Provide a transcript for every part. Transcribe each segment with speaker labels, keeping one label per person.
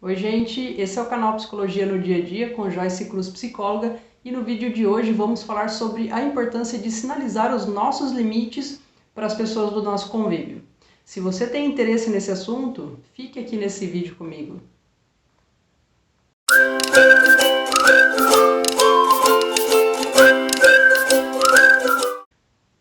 Speaker 1: Oi gente, esse é o canal Psicologia no Dia a Dia com Joyce Cruz, psicóloga, e no vídeo de hoje vamos falar sobre a importância de sinalizar os nossos limites para as pessoas do nosso convívio. Se você tem interesse nesse assunto, fique aqui nesse vídeo comigo.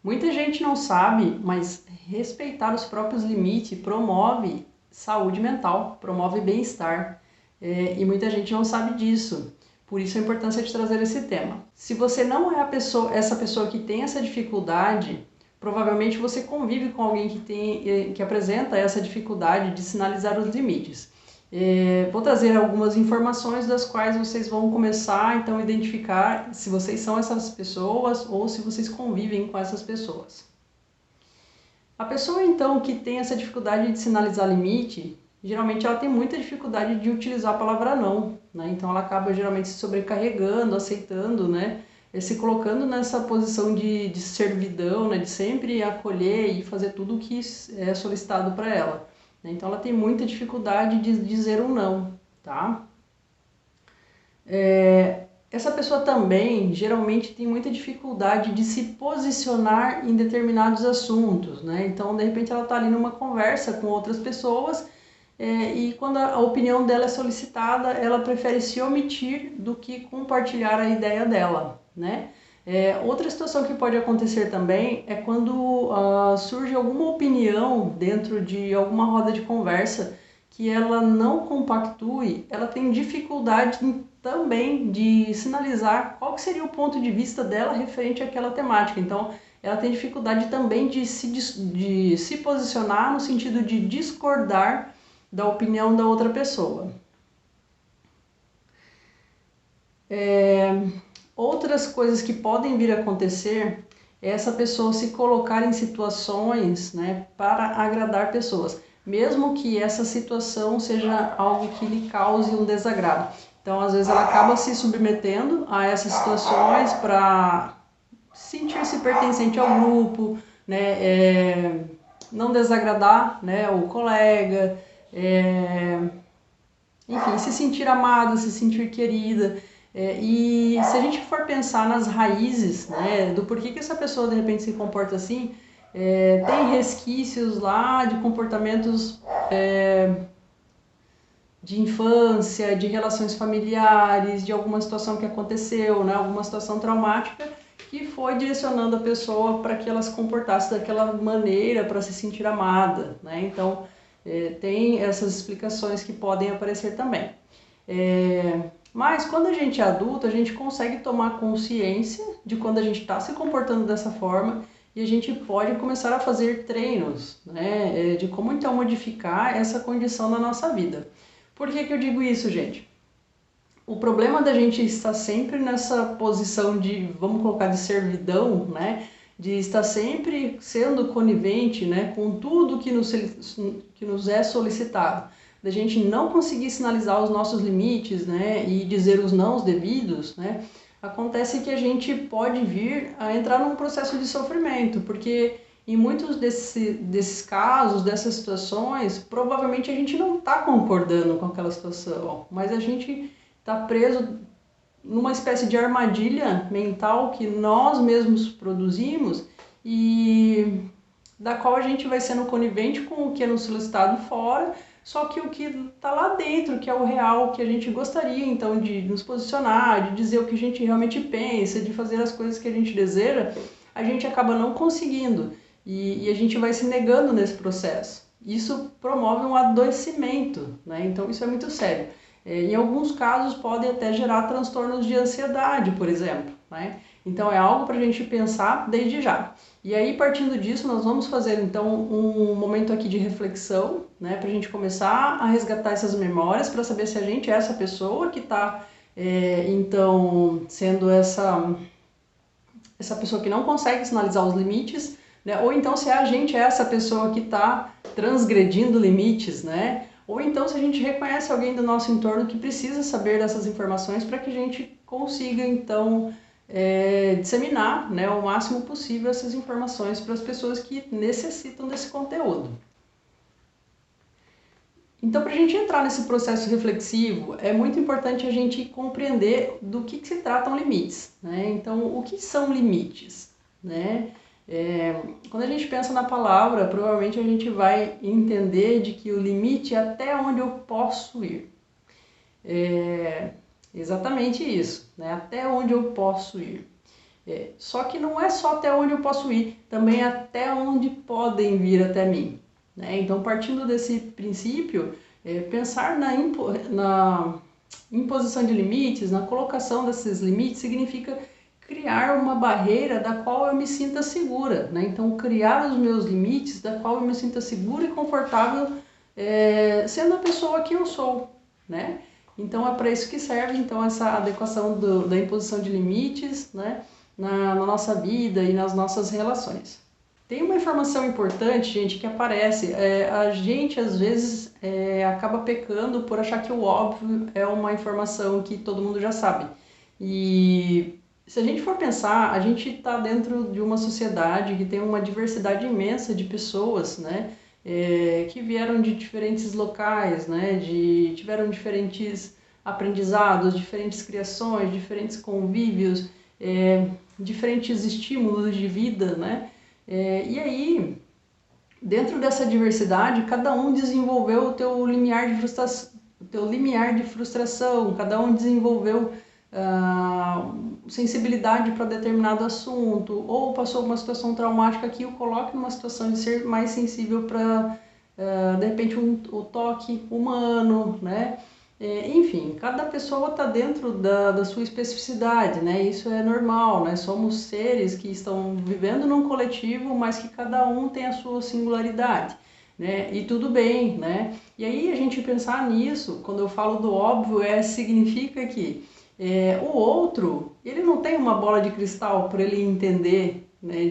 Speaker 1: Muita gente não sabe, mas respeitar os próprios limites promove saúde mental, promove bem-estar. E muita gente não sabe disso. Por isso a importância de trazer esse tema. Se você não é essa pessoa que tem essa dificuldade, provavelmente você convive com alguém que apresenta essa dificuldade de sinalizar os limites. Vou trazer algumas informações das quais vocês vão começar então a identificar se vocês são essas pessoas ou se vocês convivem com essas pessoas. A pessoa então que tem essa dificuldade de sinalizar limite, geralmente ela tem muita dificuldade de utilizar a palavra não, né? Então ela acaba geralmente se sobrecarregando, aceitando, né? Se colocando nessa posição de servidão, né? De sempre acolher e fazer tudo o que é solicitado para ela. Então ela tem muita dificuldade de dizer um não, tá? Essa pessoa também geralmente tem muita dificuldade de se posicionar em determinados assuntos, né? Então de repente ela está ali numa conversa com outras pessoas e quando a opinião dela é solicitada, ela prefere se omitir do que compartilhar a ideia dela, né? Outra situação que pode acontecer também é quando surge alguma opinião dentro de alguma roda de conversa que ela não compactue, ela tem dificuldade também de sinalizar qual que seria o ponto de vista dela referente àquela temática. Então, ela tem dificuldade também de se posicionar no sentido de discordar da opinião da outra pessoa. Outras coisas que podem vir a acontecer é essa pessoa se colocar em situações, né, para agradar pessoas, mesmo que essa situação seja algo que lhe cause um desagrado. Então, às vezes, ela acaba se submetendo a essas situações para sentir-se pertencente ao grupo, né, não desagradar, né, o colega, enfim, se sentir amada, se sentir querida. E se a gente for pensar nas raízes, né, do porquê que essa pessoa de repente se comporta assim, tem resquícios lá de comportamentos de infância, de relações familiares, de alguma situação que aconteceu, né, alguma situação traumática que foi direcionando a pessoa para que ela se comportasse daquela maneira, para se sentir amada, né? Então, tem essas explicações que podem aparecer também. Mas quando a gente é adulto, a gente consegue tomar consciência de quando a gente está se comportando dessa forma e a gente pode começar a fazer treinos, né, de como então modificar essa condição na nossa vida. Por que eu digo isso, gente? O problema da gente estar sempre nessa posição de, vamos colocar, de servidão, né, de estar sempre sendo conivente, né, com tudo que nos é solicitado, da gente não conseguir sinalizar os nossos limites, né, e dizer os nãos devidos, né, acontece que a gente pode vir a entrar num processo de sofrimento, porque em muitos desses casos, dessas situações, provavelmente a gente não está concordando com aquela situação, mas a gente está preso numa espécie de armadilha mental que nós mesmos produzimos e da qual a gente vai sendo conivente com o que é nos solicitado fora, só que o que está lá dentro, que é o real, que a gente gostaria então de nos posicionar, de dizer o que a gente realmente pensa, de fazer as coisas que a gente deseja, a gente acaba não conseguindo e a gente vai se negando nesse processo. Isso promove um adoecimento, né? Então isso é muito sério. Em alguns casos pode até gerar transtornos de ansiedade, por exemplo, né? Então é algo para a gente pensar desde já. E aí, partindo disso, nós vamos fazer então um momento aqui de reflexão, né? Para a gente começar a resgatar essas memórias, para saber se a gente é essa pessoa que está, então, sendo essa pessoa que não consegue sinalizar os limites, né? Ou então se a gente é essa pessoa que está transgredindo limites, né? Ou então se a gente reconhece alguém do nosso entorno que precisa saber dessas informações para que a gente consiga então disseminar, né, o máximo possível essas informações para as pessoas que necessitam desse conteúdo. Então, para a gente entrar nesse processo reflexivo, é muito importante a gente compreender do que se tratam limites, né? Então, o que são limites, né? Quando a gente pensa na palavra, provavelmente a gente vai entender de que o limite é até onde eu posso ir. Exatamente isso, né? Até onde eu posso ir. Só que não é só até onde eu posso ir, também é até onde podem vir até mim, né? Então, partindo desse princípio, pensar na imposição de limites, na colocação desses limites, significa criar uma barreira da qual eu me sinta segura, né? Então, criar os meus limites da qual eu me sinta segura e confortável, sendo a pessoa que eu sou, né? Então, é para isso que serve então essa adequação da imposição de limites, né? Na nossa vida e nas nossas relações. Tem uma informação importante, gente, que aparece. A gente, às vezes, acaba pecando por achar que o óbvio é uma informação que todo mundo já sabe. E se a gente for pensar, a gente está dentro de uma sociedade que tem uma diversidade imensa de pessoas, né? Que vieram de diferentes locais, né? Tiveram diferentes aprendizados, diferentes criações, diferentes convívios, diferentes estímulos de vida, né? E aí, dentro dessa diversidade, cada um desenvolveu o teu limiar de frustração, cada um desenvolveu sensibilidade para determinado assunto, ou passou uma situação traumática que o coloca numa situação de ser mais sensível para, de repente, o toque humano, né? Enfim, cada pessoa está dentro da sua especificidade, né? Isso é normal, né? Somos seres que estão vivendo num coletivo, mas que cada um tem a sua singularidade, né? E tudo bem, né? E aí a gente pensar nisso, quando eu falo do óbvio, significa que o outro, ele não tem uma bola de cristal para ele entender, né,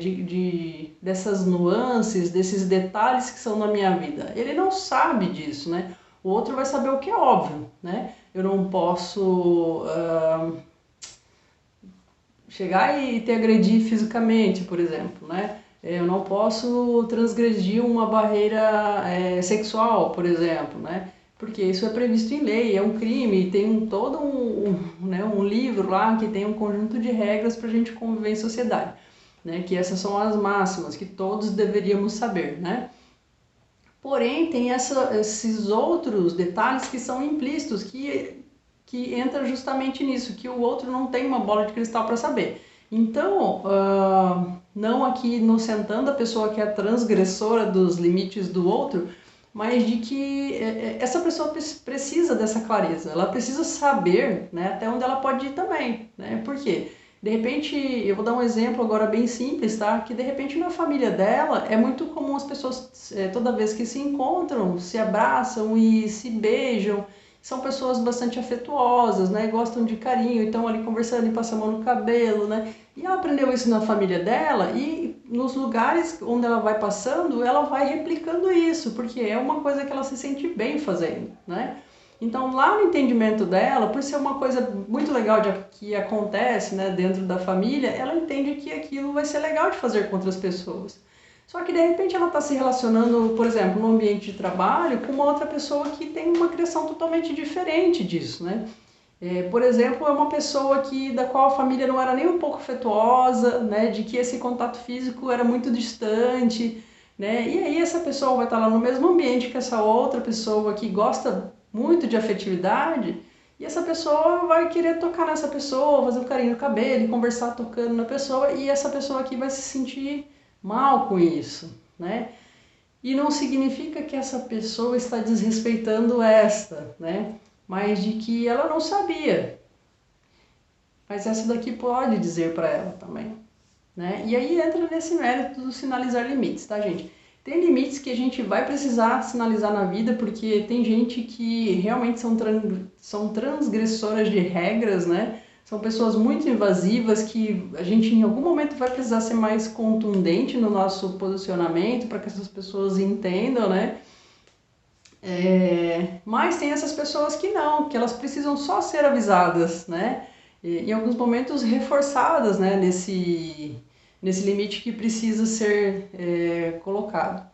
Speaker 1: dessas nuances, desses detalhes que são na minha vida. Ele não sabe disso, né? O outro vai saber o que é óbvio, né? Eu não posso chegar e te agredir fisicamente, por exemplo, né? Eu não posso transgredir uma barreira sexual, por exemplo, né? Porque isso é previsto em lei, é um crime, tem todo um livro lá que tem um conjunto de regras para a gente conviver em sociedade, né? Que essas são as máximas que todos deveríamos saber, né? Porém, tem esses outros detalhes que são implícitos, que entra justamente nisso, que o outro não tem uma bola de cristal para saber. Então, não aqui inocentando a pessoa que é transgressora dos limites do outro, mas de que essa pessoa precisa dessa clareza, ela precisa saber, né, até onde ela pode ir também, né? Por quê? De repente, eu vou dar um exemplo agora bem simples, tá? Que de repente na família dela é muito comum as pessoas, toda vez que se encontram, se abraçam e se beijam. São pessoas bastante afetuosas, né? Gostam de carinho, então ali conversando e passando a mão no cabelo, né? E ela aprendeu isso na família dela e nos lugares onde ela vai passando, ela vai replicando isso, porque é uma coisa que ela se sente bem fazendo, né? Então, lá no entendimento dela, por ser uma coisa muito legal que acontece, né, dentro da família, ela entende que aquilo vai ser legal de fazer com outras pessoas. Só que, de repente, ela está se relacionando, por exemplo, no ambiente de trabalho, com uma outra pessoa que tem uma criação totalmente diferente disso, né? Por exemplo, é uma pessoa da qual a família não era nem um pouco afetuosa, né, de que esse contato físico era muito distante, né? E aí essa pessoa vai estar lá no mesmo ambiente que essa outra pessoa que gosta muito de afetividade, e essa pessoa vai querer tocar nessa pessoa, fazer um carinho no cabelo, conversar tocando na pessoa, e essa pessoa aqui vai se sentir mal com isso, né? E não significa que essa pessoa está desrespeitando esta, né? Mas de que ela não sabia. Mas essa daqui pode dizer para ela também, né? E aí entra nesse mérito do sinalizar limites, tá, gente? Tem limites que a gente vai precisar sinalizar na vida, porque tem gente que realmente são transgressoras de regras, né? São pessoas muito invasivas que a gente em algum momento vai precisar ser mais contundente no nosso posicionamento para que essas pessoas entendam, né? Mas tem essas pessoas que não, que elas precisam só ser avisadas, né? Em alguns momentos reforçadas, né? Nesse limite que precisa ser colocado.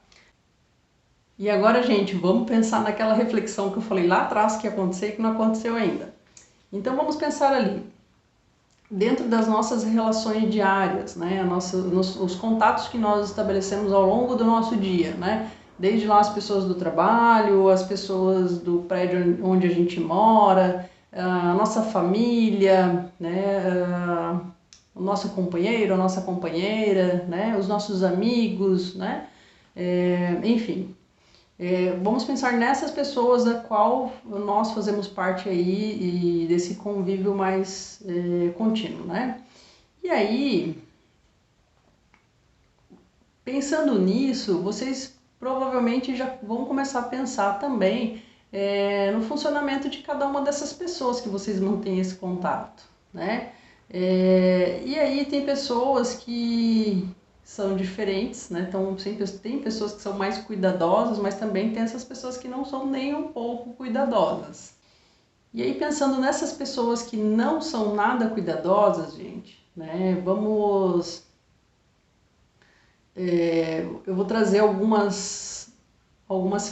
Speaker 1: E agora, gente, vamos pensar naquela reflexão que eu falei lá atrás que ia acontecer e que não aconteceu ainda. Então vamos pensar ali, dentro das nossas relações diárias, né? Os contatos que nós estabelecemos ao longo do nosso dia, né? Desde lá as pessoas do trabalho, as pessoas do prédio onde a gente mora, a nossa família, né? O nosso companheiro, a nossa companheira, né? Os nossos amigos, né? Enfim, vamos pensar nessas pessoas da qual nós fazemos parte aí e desse convívio mais contínuo, né? E aí, pensando nisso, vocês provavelmente já vão começar a pensar também no funcionamento de cada uma dessas pessoas que vocês mantêm esse contato, né? E aí tem pessoas que são diferentes, né? Então sempre tem pessoas que são mais cuidadosas, mas também tem essas pessoas que não são nem um pouco cuidadosas. E aí pensando nessas pessoas que não são nada cuidadosas, gente, né? Eu vou trazer algumas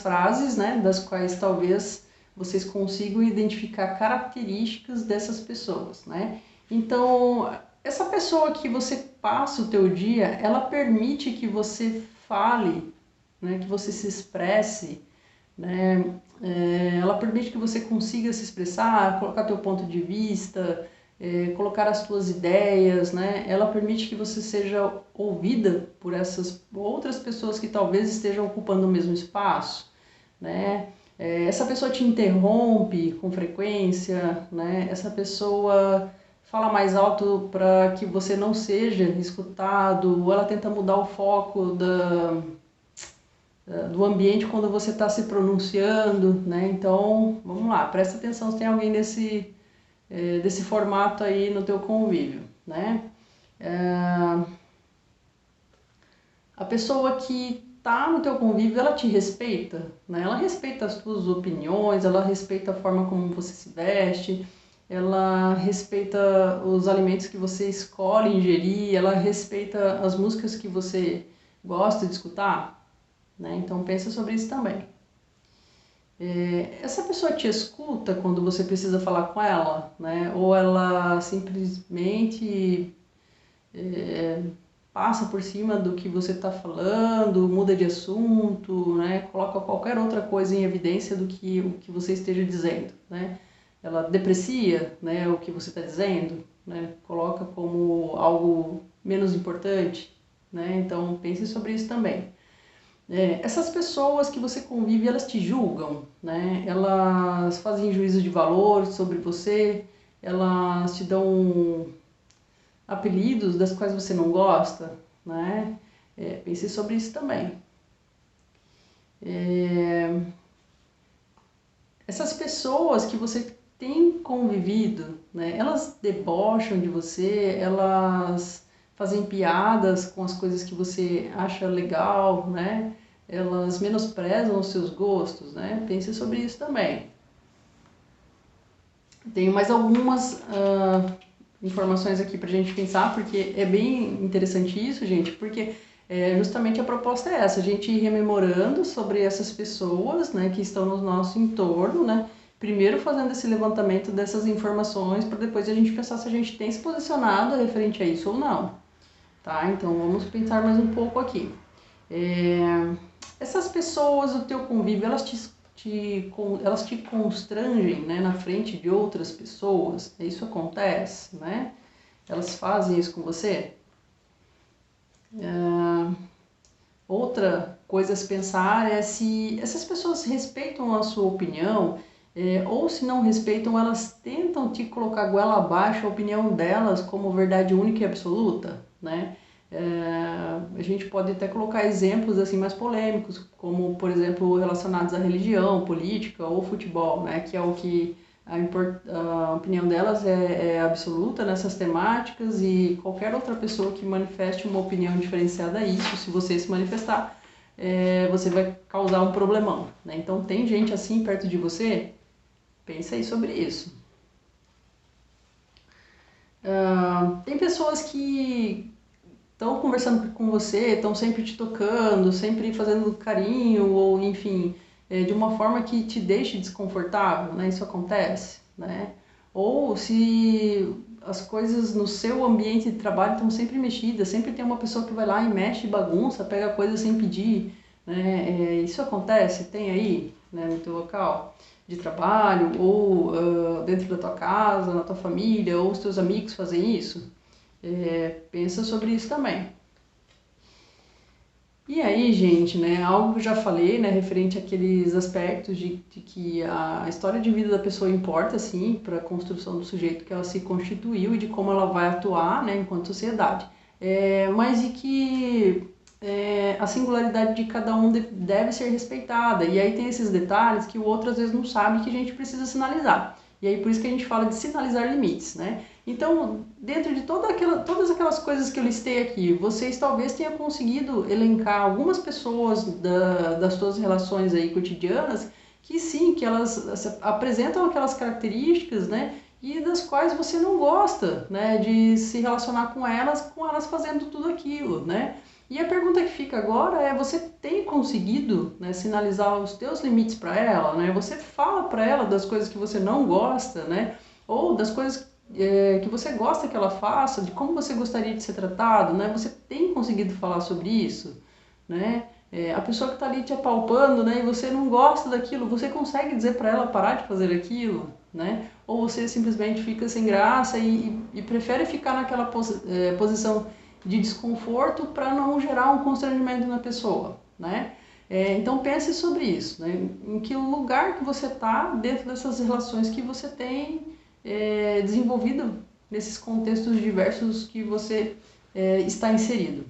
Speaker 1: frases, né? Das quais talvez vocês consigam identificar características dessas pessoas, né? Então, essa pessoa que você passa o teu dia, ela permite que você fale, né, que você se expresse, né? Ela permite que você consiga se expressar, colocar teu ponto de vista, colocar as tuas ideias, né? Ela permite que você seja ouvida por essas outras pessoas que talvez estejam ocupando o mesmo espaço, né? Essa pessoa te interrompe com frequência, né? Essa pessoa fala mais alto para que você não seja escutado, ou ela tenta mudar o foco do ambiente quando você está se pronunciando, né? Então, vamos lá, presta atenção se tem alguém desse formato aí no teu convívio, né? A pessoa que tá no teu convívio, ela te respeita, né? Ela respeita as tuas opiniões, ela respeita a forma como você se veste, ela respeita os alimentos que você escolhe ingerir, ela respeita as músicas que você gosta de escutar, né? Então pensa sobre isso também. Essa pessoa te escuta quando você precisa falar com ela, né? Ou ela simplesmente passa por cima do que você está falando, muda de assunto, né? Coloca qualquer outra coisa em evidência do que o que você esteja dizendo, né? Ela deprecia, né, o que você está dizendo, né? Coloca como algo menos importante, né? Então pense sobre isso também. Essas pessoas que você convive, elas te julgam, né? Elas fazem juízo de valor sobre você, elas te dão apelidos das quais você não gosta, né? Pense sobre isso também. Essas pessoas que você tem convivido, né? Elas debocham de você, elas fazem piadas com as coisas que você acha legal, né? Elas menosprezam os seus gostos, né? Pense sobre isso também. Tenho mais algumas informações aqui pra gente pensar, porque é bem interessante isso, gente, porque justamente a proposta é essa, a gente ir rememorando sobre essas pessoas, né, que estão no nosso entorno, né, primeiro fazendo esse levantamento dessas informações, para depois a gente pensar se a gente tem se posicionado referente a isso ou não, tá? Então vamos pensar mais um pouco aqui. Essas pessoas, o teu convívio, elas te constrangem, né, na frente de outras pessoas? Isso acontece, né? Elas fazem isso com você? Outra coisa a se pensar é se essas pessoas respeitam a sua opinião, ou se não respeitam, elas tentam te colocar goela abaixo a opinião delas como verdade única e absoluta, né? A gente pode até colocar exemplos assim mais polêmicos, como por exemplo relacionados à religião, política ou futebol, né? Que é o que a opinião delas é absoluta nessas temáticas, e qualquer outra pessoa que manifeste uma opinião diferenciada a isso, se você se manifestar, você vai causar um problemão, né? Então tem gente assim perto de você? Pensa aí sobre isso. Tem pessoas que estão conversando com você, estão sempre te tocando, sempre fazendo carinho, ou enfim, de uma forma que te deixe desconfortável, né? Isso acontece, né? Ou se as coisas no seu ambiente de trabalho estão sempre mexidas, sempre tem uma pessoa que vai lá e mexe, bagunça, pega coisa sem pedir, né? Isso acontece, tem aí, né, no teu local de trabalho, ou dentro da tua casa, na tua família, ou os teus amigos fazem isso? Pensa sobre isso também. E aí, gente, né, algo que eu já falei, né, referente àqueles aspectos de que a história de vida da pessoa importa, sim, para a construção do sujeito que ela se constituiu e de como ela vai atuar, né, enquanto sociedade. Mas e que a singularidade de cada um deve ser respeitada. E aí tem esses detalhes que o outro às vezes não sabe que a gente precisa sinalizar. E aí por isso que a gente fala de sinalizar limites, né? Então, dentro de todas aquelas coisas que eu listei aqui, vocês talvez tenham conseguido elencar algumas pessoas das suas relações aí cotidianas que sim, que elas apresentam aquelas características, né? E das quais você não gosta, né? De se relacionar com elas fazendo tudo aquilo, né? E a pergunta que fica agora é: você tem conseguido, né, sinalizar os teus limites para ela, né? Você fala para ela das coisas que você não gosta, né? Ou das coisas que você gosta que ela faça, de como você gostaria de ser tratado, né? Você tem conseguido falar sobre isso, né? A pessoa que está ali te apalpando, né, e você não gosta daquilo, você consegue dizer para ela parar de fazer aquilo, né? Ou você simplesmente fica sem graça e prefere ficar naquela posição de desconforto para não gerar um constrangimento na pessoa, né? Então pense sobre isso, né? Em que lugar que você está dentro dessas relações que você tem desenvolvido nesses contextos diversos que você está inserido.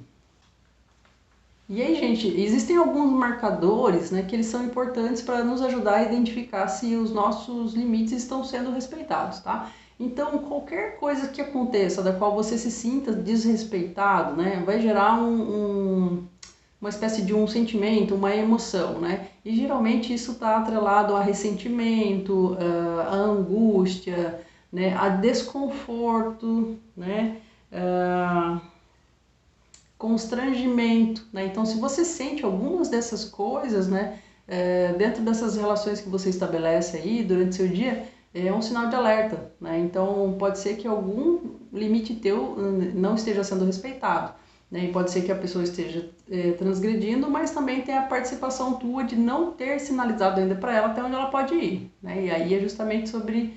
Speaker 1: E aí, gente, existem alguns marcadores, né, que eles são importantes para nos ajudar a identificar se os nossos limites estão sendo respeitados, tá? Então, qualquer coisa que aconteça da qual você se sinta desrespeitado, né, vai gerar uma espécie de um sentimento, uma emoção, né? E geralmente isso está atrelado a ressentimento, a angústia, né, a desconforto, né, constrangimento, né? Então, se você sente algumas dessas coisas, né, dentro dessas relações que você estabelece aí durante seu dia, é um sinal de alerta, né? Então, pode ser que algum limite teu não esteja sendo respeitado, né? E pode ser que a pessoa esteja transgredindo, mas também tem a participação tua de não ter sinalizado ainda para ela até onde ela pode ir, né? E aí é justamente sobre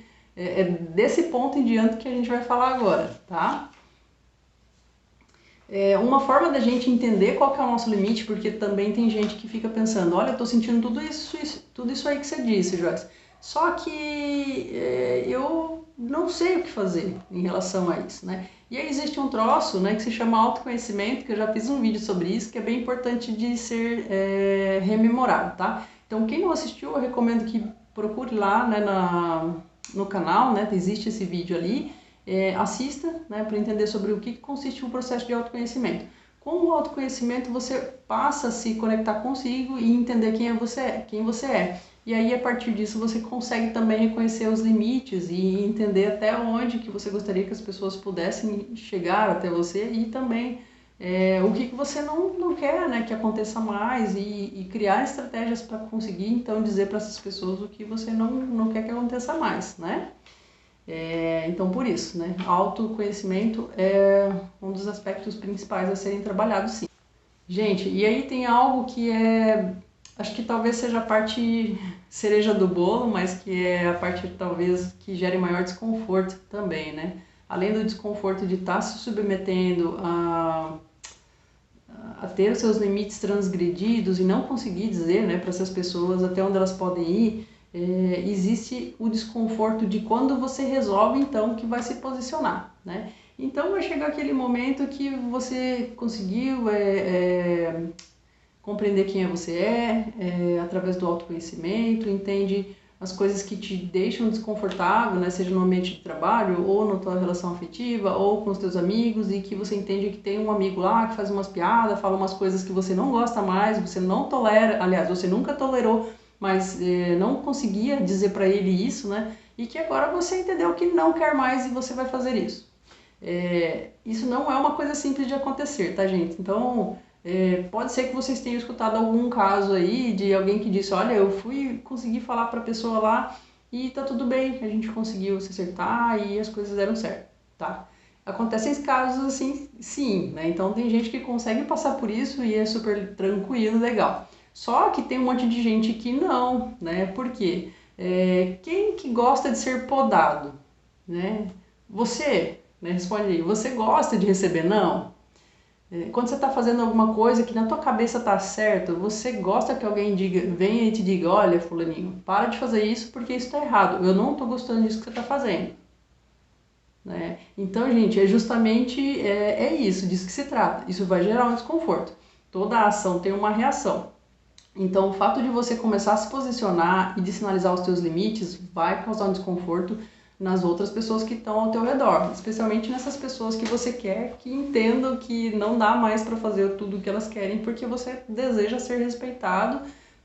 Speaker 1: desse ponto em diante que a gente vai falar agora, tá? Uma forma da gente entender qual que é o nosso limite, porque também tem gente que fica pensando, olha, eu tô sentindo tudo isso aí que você disse, Joyce, só que eu não sei o que fazer em relação a isso, né? E aí existe um troço, né, que se chama autoconhecimento, que eu já fiz um vídeo sobre isso, que é bem importante de ser rememorado, tá? Então quem não assistiu, eu recomendo que procure lá, né, no canal, né, existe esse vídeo ali, assista, né, para entender sobre o que consiste o processo de autoconhecimento. Com o autoconhecimento você passa a se conectar consigo e entender quem você é. E aí a partir disso você consegue também reconhecer os limites e entender até onde que você gostaria que as pessoas pudessem chegar até você e também o que você não quer, né, que aconteça mais e criar estratégias para conseguir então dizer para essas pessoas o que você não quer que aconteça mais, né? Então, por isso, né, autoconhecimento é um dos aspectos principais a serem trabalhados, sim. Gente, e aí tem algo que acho que talvez seja a parte cereja do bolo, mas que é a parte talvez que gere maior desconforto também, né? Além do desconforto de estar se submetendo a ter os seus limites transgredidos e não conseguir dizer, né, para essas pessoas até onde elas podem ir, existe o desconforto de quando você resolve então que vai se posicionar, né? Então vai chegar aquele momento que você conseguiu compreender quem você através do autoconhecimento, entende as coisas que te deixam desconfortável, né, seja no ambiente de trabalho, ou na tua relação afetiva, ou com os teus amigos, e que você entende que tem um amigo lá que faz umas piadas, fala umas coisas que você não gosta mais, você não tolera, aliás, você nunca tolerou, mas não conseguia dizer para ele isso, né, e que agora você entendeu que não quer mais e você vai fazer isso. Isso não é uma coisa simples de acontecer, tá, gente? Então, pode ser que vocês tenham escutado algum caso aí de alguém que disse, olha, eu consegui falar para a pessoa lá e tá tudo bem, a gente conseguiu se acertar e as coisas deram certo, tá? Acontecem casos assim, sim, né? Então tem gente que consegue passar por isso e é super tranquilo, legal. Só que tem um monte de gente que não, né? Por quê? Quem que gosta de ser podado, né? Você, né? Responde aí, você gosta de receber não? Quando você está fazendo alguma coisa que na tua cabeça tá certo, você gosta que alguém venha e te diga, olha, fulaninho, para de fazer isso porque isso está errado, eu não estou gostando disso que você está fazendo. Né? Então, gente, justamente isso, disso que se trata. Isso vai gerar um desconforto. Toda ação tem uma reação. Então, o fato de você começar a se posicionar e de sinalizar os teus limites vai causar um desconforto nas outras pessoas que estão ao teu redor, especialmente nessas pessoas que você quer que entendam que não dá mais para fazer tudo o que elas querem porque você deseja ser respeitado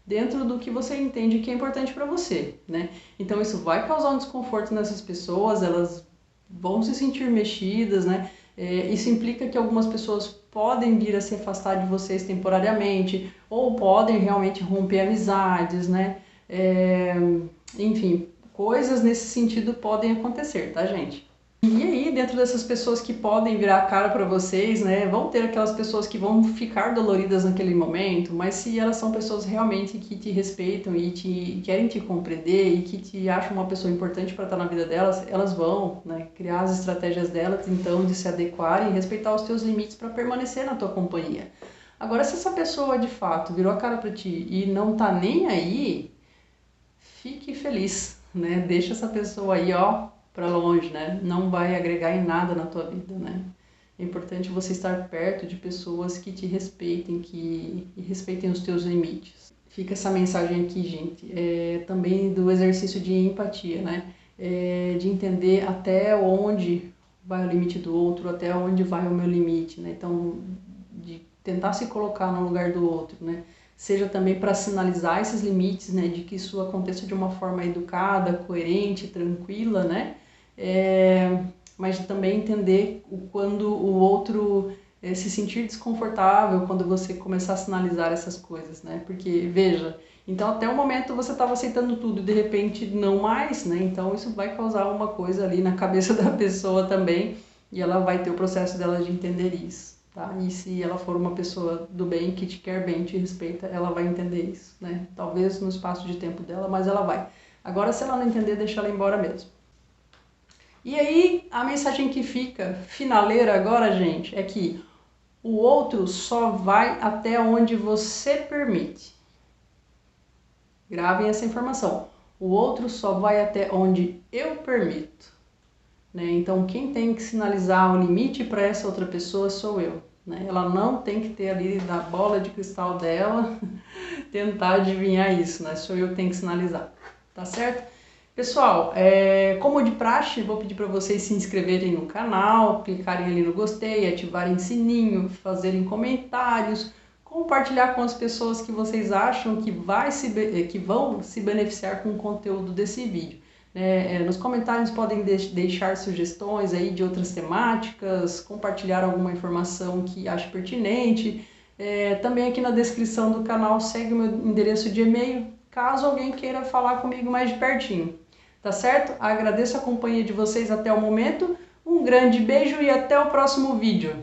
Speaker 1: dentro do que você entende que é importante para você, né? Então, isso vai causar um desconforto nessas pessoas, elas vão se sentir mexidas, né? Isso implica que algumas pessoas podem vir a se afastar de vocês temporariamente ou podem realmente romper amizades, né? Enfim, coisas nesse sentido podem acontecer, tá, gente? E aí, dentro dessas pessoas que podem virar a cara para vocês, né, vão ter aquelas pessoas que vão ficar doloridas naquele momento, mas se elas são pessoas realmente que te respeitam e querem te compreender e que te acham uma pessoa importante para estar na vida delas, elas vão, né, criar as estratégias delas, então, de se adequar e respeitar os teus limites para permanecer na tua companhia. Agora, se essa pessoa de fato virou a cara para ti e não tá nem aí, fique feliz, né? Deixa essa pessoa aí, ó, para longe, né? Não vai agregar em nada na tua vida, né? É importante você estar perto de pessoas que te respeitem, que respeitem os teus limites. Fica essa mensagem aqui, gente, também do exercício de empatia, né? De entender até onde vai o limite do outro, até onde vai o meu limite, né? Então, de tentar se colocar no lugar do outro, né? Seja também para sinalizar esses limites, né, de que isso aconteça de uma forma educada, coerente, tranquila, né, mas também entender quando o outro se sentir desconfortável quando você começar a sinalizar essas coisas, né, porque, veja, então até o momento você estava aceitando tudo e de repente não mais, né, então isso vai causar uma coisa ali na cabeça da pessoa também e ela vai ter o processo dela de entender isso. Tá? E se ela for uma pessoa do bem, que te quer bem, te respeita, ela vai entender isso, né? Talvez no espaço de tempo dela, mas ela vai. Agora, se ela não entender, deixa ela embora mesmo. E aí, a mensagem que fica, finaleira agora, gente, é que o outro só vai até onde você permite. Gravem essa informação. O outro só vai até onde eu permito. Né? Então, quem tem que sinalizar o limite para essa outra pessoa sou eu. Né? Ela não tem que ter ali da bola de cristal dela tentar adivinhar isso, né? Sou eu que tenho que sinalizar, tá certo? Pessoal, como de praxe, vou pedir para vocês se inscreverem no canal, clicarem ali no gostei, ativarem o sininho, fazerem comentários, compartilhar com as pessoas que vocês acham que vão se beneficiar com o conteúdo desse vídeo. Nos comentários podem deixar sugestões aí de outras temáticas, compartilhar alguma informação que ache pertinente. Também aqui na descrição do canal segue o meu endereço de e-mail, caso alguém queira falar comigo mais de pertinho. Tá certo? Agradeço a companhia de vocês até o momento, um grande beijo e até o próximo vídeo.